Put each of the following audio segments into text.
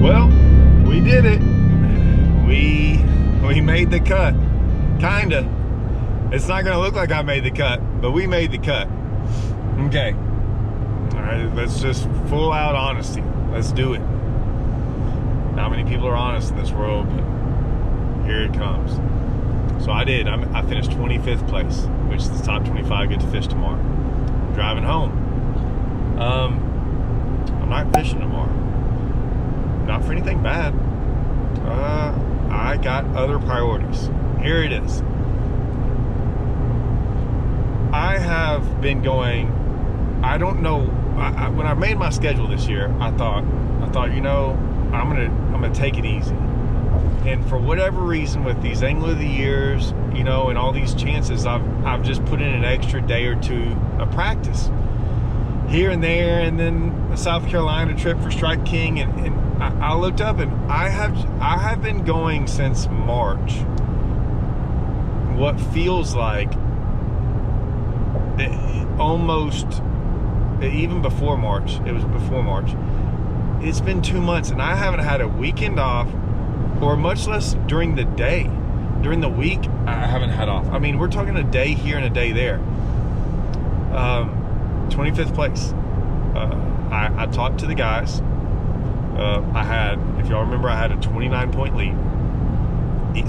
Well, we did it. We made the cut. Kinda. It's not gonna look like I made the cut, but we made the cut. Okay. All right, let's just full out honesty. Let's do it. Not many people are honest in this world, but here it comes. So I did. I finished 25th place, which is the top 25 get to fish tomorrow. Driving home. I'm not fishing tomorrow. Not for anything bad. I got other priorities. Here it is. I have been going, I don't know, when I made my schedule this year, I thought, you know, I'm gonna take it easy. And for whatever reason, with these Angler of the Years, you know, and all these chances, I've just put in an extra day or two of practice here and there, and then a South Carolina trip for Strike King, and I looked up, and I have been going since March. What feels like almost even before March. It was before March. It's been 2 months, and I haven't had a weekend off, or much less during the day. During the week, I haven't had off. I mean, we're talking a day here and a day there. 25th place. I talked to the guys. I had, if y'all remember, I had a 29-point lead.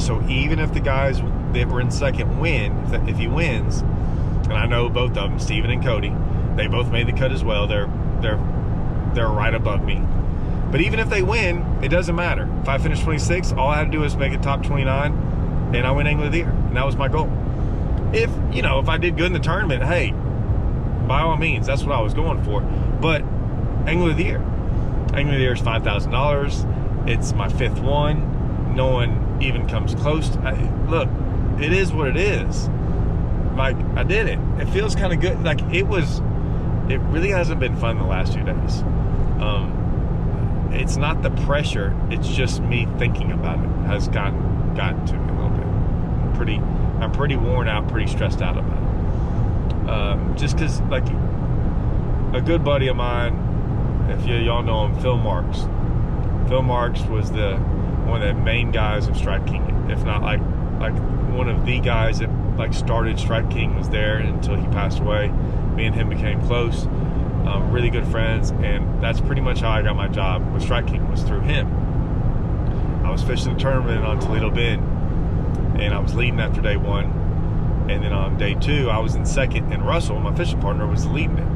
So even if the guys that were in second win, if he wins, and I know both of them, Steven and Cody, they both made the cut as well. They're right above me. But even if they win, it doesn't matter. If I finish 26, all I had to do is make it top 29, and I win Angler of the Year, and that was my goal. If I did good in the tournament, hey, by all means, that's what I was going for. But Angler of the Year. Angler of the Year is $5,000. It's my 5th one. No one even comes close. Look, it is what it is. Like, I did it. It feels kind of good. Like, it really hasn't been fun the last 2 days. It's not the pressure. It's just me thinking about it has gotten to me a little bit. I'm pretty worn out, pretty stressed out about it. Just because, like, a good buddy of mine, if y'all know him, Phil Marks. Phil Marks was one of the main guys of Strike King, if not like one of the guys that like started Strike King, was there until he passed away. Me and him became close, really good friends, and that's pretty much how I got my job with Strike King, was through him. I was fishing a tournament on Toledo Bend, and I was leading after day 1, and then on day 2 I was in second, and Russell, my fishing partner, was leading it.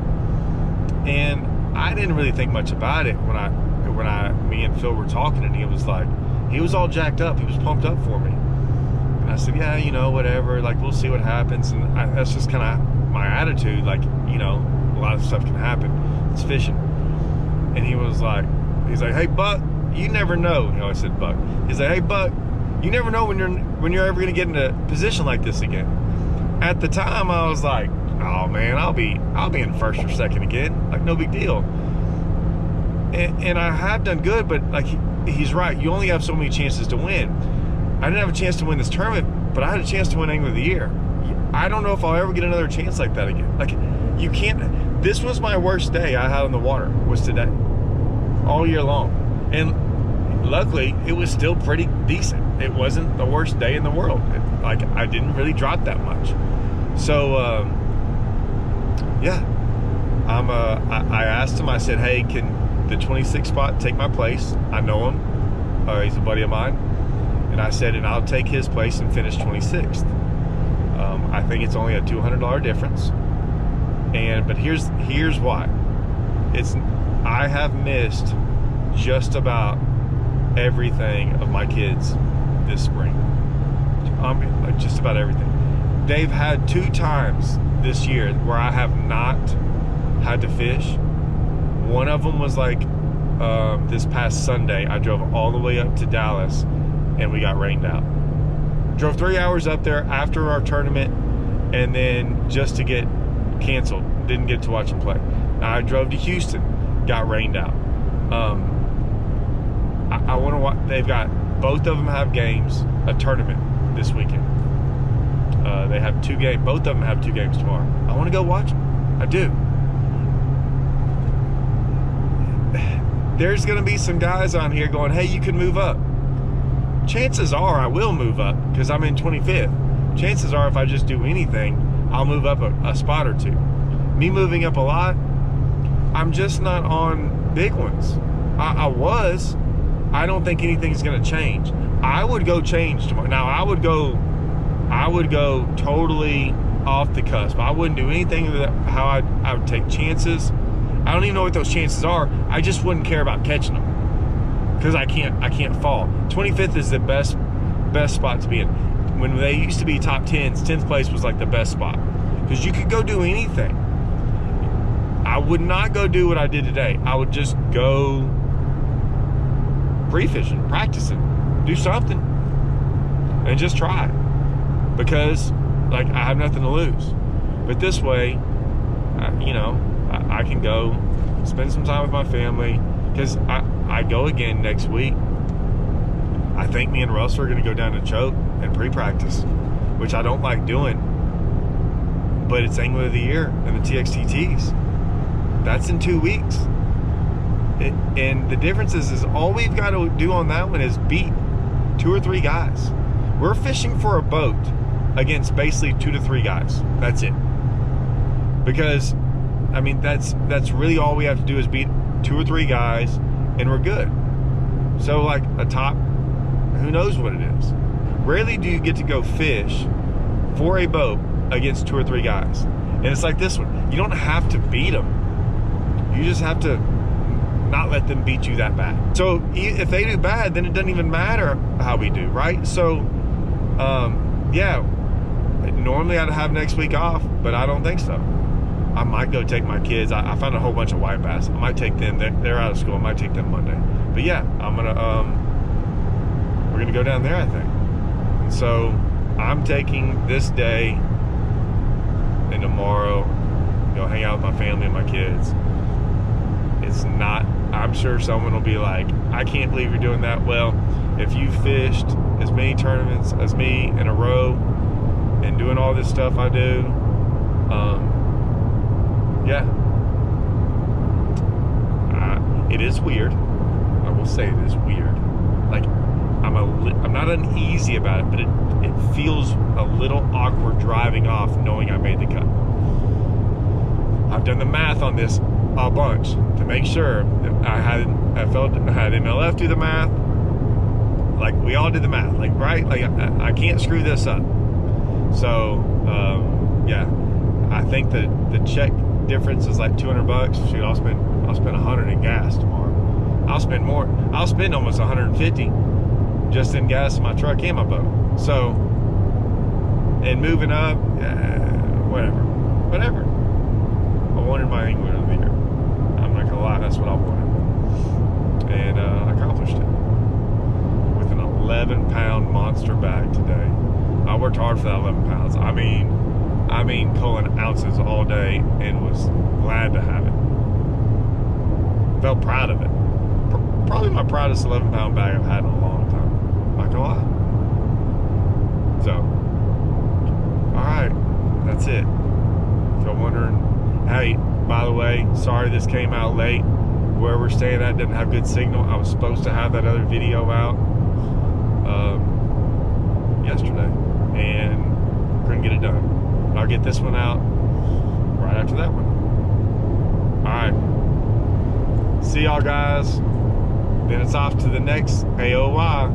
And I didn't really think much about it when me and Phil were talking, and he was all jacked up. He was pumped up for me. And I said, yeah, whatever, like, we'll see what happens. And that's just kind of my attitude. Like, a lot of stuff can happen. It's fishing. And he's like, hey, Buck, you never know. I said, Buck. He's like, hey, Buck, you never know when you're ever going to get in a position like this again. At the time, I was like, oh man, I'll be in first or second again. Like, no big deal. And I have done good, but like, he's right. You only have so many chances to win. I didn't have a chance to win this tournament, but I had a chance to win Angler of the Year. I don't know if I'll ever get another chance like that again. Like, you can't. This was my worst day I had on the water, was today, all year long. And luckily, it was still pretty decent. It wasn't the worst day in the world. I didn't really drop that much. So, yeah. I asked him, I said, hey, can the 26th spot take my place? I know him. He's a buddy of mine. And I said, and I'll take his place and finish 26th. I think it's only a $200 difference. But here's why. I have missed just about everything of my kids this spring. Like, just about everything. They've had 2 times this year where I have not had to fish. One of them was like this past Sunday. I drove all the way up to Dallas, and we got rained out. Drove 3 hours up there after our tournament, and then just to get canceled. Didn't get to watch them play. I drove to Houston, got rained out. I want to watch. They've got, both of them have games, a tournament this weekend. They have 2 games. Both of them have 2 games tomorrow. I want to go watch them. I do. there's going to be some guys on here going, hey, you can move up. Chances are I will move up because I'm in 25th. Chances are if I just do anything, I'll move up a spot or two. Me moving up a lot, I'm just not on big ones. I was. I don't think anything's going to change. I would go change tomorrow. Now, I would go totally off the cusp. I wouldn't do anything that how I would take chances. I don't even know what those chances are. I just wouldn't care about catching them because I can't fall. 25th is the best spot to be in. When they used to be top 10s, 10th place was like the best spot because you could go do anything. I would not go do what I did today. I would just go free fishing, practicing, do something, and just try because like I have nothing to lose. But this way, I can go spend some time with my family because I go again next week. I think me and Russell are going to go down to Choke and pre-practice, which I don't like doing, but it's Angler of the Year and the TXTTs. That's in 2 weeks. And the difference is all we've got to do on that one is beat 2 or 3 guys. We're fishing for a boat against basically 2 to 3 guys. That's it. Because, I mean, that's really all we have to do is beat 2 or 3 guys, and we're good. So, like, a top, who knows what it is. Rarely do you get to go fish for a boat against 2 or 3 guys. And it's like this one. You don't have to beat them. You just have to not let them beat you that bad. So if they do bad, then it doesn't even matter how we do, right? So, yeah, normally I'd have next week off, but I don't think so. I might go take my kids. I found a whole bunch of white bass. I might take them. They're out of school. I might take them Monday. But yeah, we're gonna go down there, I think. And so I'm taking this day and tomorrow, go hang out with my family and my kids. It's not, I'm sure someone will be like, I can't believe you're doing that. Well, if you fished as many tournaments as me in a row and doing all this stuff I do, yeah, it is weird. I will say it is weird. Like, I'm not uneasy about it, but it feels a little awkward driving off knowing I made the cut. I've done the math on this a bunch to make sure that I had MLF do the math. Like, we all did the math, like, right? Like, I can't screw this up. So, yeah, I think that the check difference is like $200. Shoot, I'll spend 100 in gas tomorrow. I'll spend more. I'll spend almost 150 just in gas in my truck and my boat. So, and moving up, whatever. I wanted my Angler of the Year. I'm not gonna lie, that's what I wanted, and I accomplished it with an 11-pound monster bag today. I worked hard for that 11 pounds. I mean, pulling ounces all day, and was glad to have it. Felt proud of it. Probably my proudest 11-pound bag I've had in a long time. Not gonna lie. So, all right, that's it. If you're wondering, hey, by the way, sorry this came out late. Where we're staying at didn't have good signal. I was supposed to have that other video out yesterday, and couldn't get it done. I'll get this one out right after that one. All right. See y'all guys. Then it's off to the next AOY.